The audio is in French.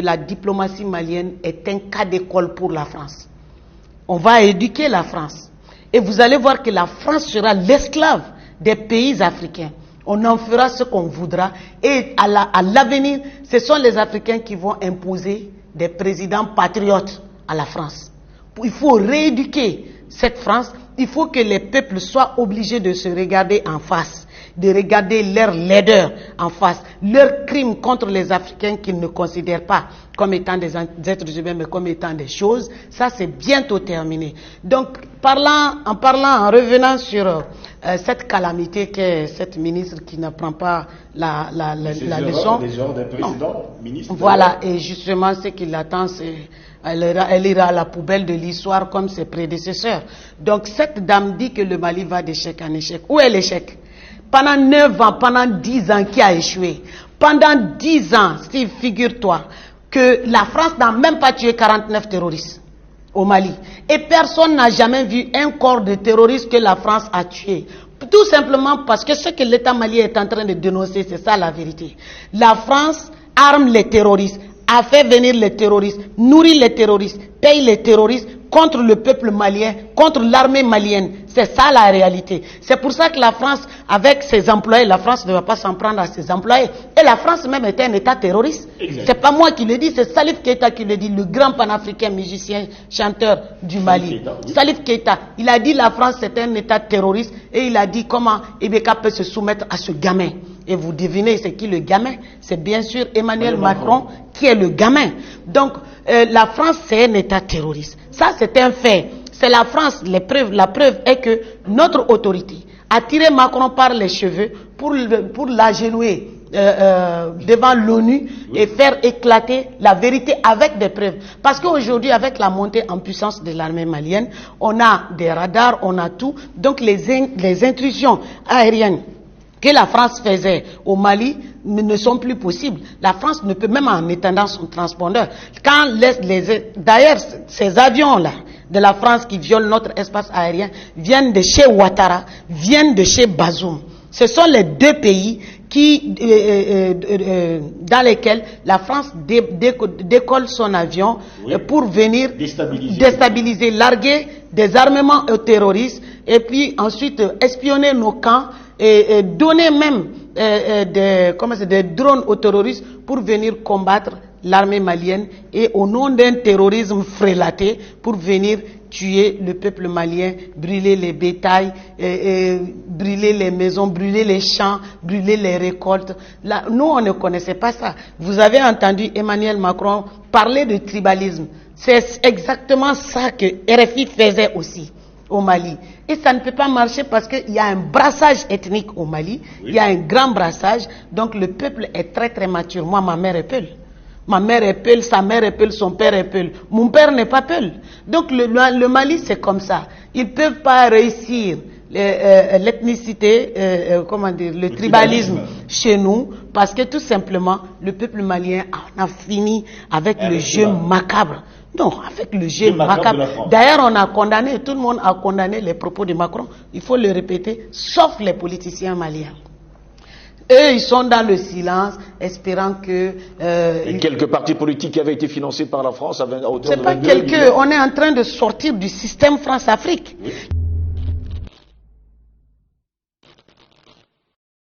la diplomatie malienne est un cas d'école pour la France. On va éduquer la France. Et vous allez voir que la France sera l'esclave des pays africains. On en fera ce qu'on voudra. Et à l'avenir, ce sont les Africains qui vont imposer des présidents patriotes à la France. Il faut rééduquer cette France. Il faut que les peuples soient obligés de se regarder en face, de regarder leur laideur en face, leurs crimes contre les Africains qu'ils ne considèrent pas comme étant des êtres humains, mais comme étant des choses. Ça, c'est bientôt terminé. Donc, en revenant sur cette calamité qu'est cette ministre qui ne prend pas la leçon. Voilà, et justement, ce qui l'attend, c'est elle ira à la poubelle de l'histoire comme ses prédécesseurs. Donc, cette dame dit que le Mali va d'échec en échec. Où est l'échec? Pendant 9 ans, pendant 10 ans qui a échoué. Pendant 10 ans, Steve, figure-toi que la France n'a même pas tué 49 terroristes au Mali. Et personne n'a jamais vu un corps de terroristes que la France a tué. Tout simplement parce que ce que l'État malien est en train de dénoncer, c'est ça la vérité. La France arme les terroristes, a fait venir les terroristes, nourrit les terroristes, paye les terroristes contre le peuple malien, contre l'armée malienne. C'est ça la réalité. C'est pour ça que la France, avec ses employés, la France ne va pas s'en prendre à ses employés. Et la France même est un État terroriste. C'est pas moi qui le dis, c'est Salif Keita qui le dit, le grand panafricain musicien, chanteur du Mali. Salif Keita, il a dit la France c'est un État terroriste et il a dit comment Ibeka peut se soumettre à ce gamin. Et vous devinez c'est qui le gamin? C'est bien sûr Emmanuel Macron qui est le gamin. Donc la France c'est un État terroriste. Ça c'est un fait. C'est la France, la preuve est que notre autorité a tiré Macron par les cheveux pour l'agenouiller devant l'ONU et faire éclater la vérité avec des preuves. Parce qu'aujourd'hui, avec la montée en puissance de l'armée malienne, on a des radars, on a tout. Donc les intrusions aériennes que la France faisait au Mali ne sont plus possibles. La France ne peut même en étendant son transpondeur. Quand d'ailleurs, ces avions-là de la France qui violent notre espace aérien viennent de chez Ouattara, viennent de chez Bazoum. Ce sont les deux pays dans lesquels la France décolle son avion pour venir déstabiliser, larguer des armements aux terroristes et puis ensuite espionner nos camps et donner même des drones aux terroristes pour venir combattre l'armée malienne et au nom d'un terrorisme frélaté pour venir tuer le peuple malien, brûler les bétails, brûler les maisons, brûler les champs, brûler les récoltes. Là, nous, on ne connaissait pas ça. Vous avez entendu Emmanuel Macron parler de tribalisme. C'est exactement ça que RFI faisait aussi au Mali. Et ça ne peut pas marcher parce qu'il y a un brassage ethnique au Mali. Oui. Il y a un grand brassage. Donc le peuple est très très mature. Moi, ma mère est Peul. Ma mère est Peul, sa mère est Peul, son père est Peul. Mon père n'est pas Peul. Donc le Mali, c'est comme ça. Ils ne peuvent pas réussir l'ethnicité, le tribalisme chez nous, parce que tout simplement, le peuple malien en a fini avec le jeu macabre. Non, avec le jeu macabre. D'ailleurs, on a condamné, tout le monde a condamné les propos de Macron. Il faut le répéter, sauf les politiciens maliens. Eux, ils sont dans le silence, espérant que... Et quelques partis politiques qui avaient été financés par la France à hauteur de... C'est pas quelques, on est en train de sortir du système France-Afrique. Oui.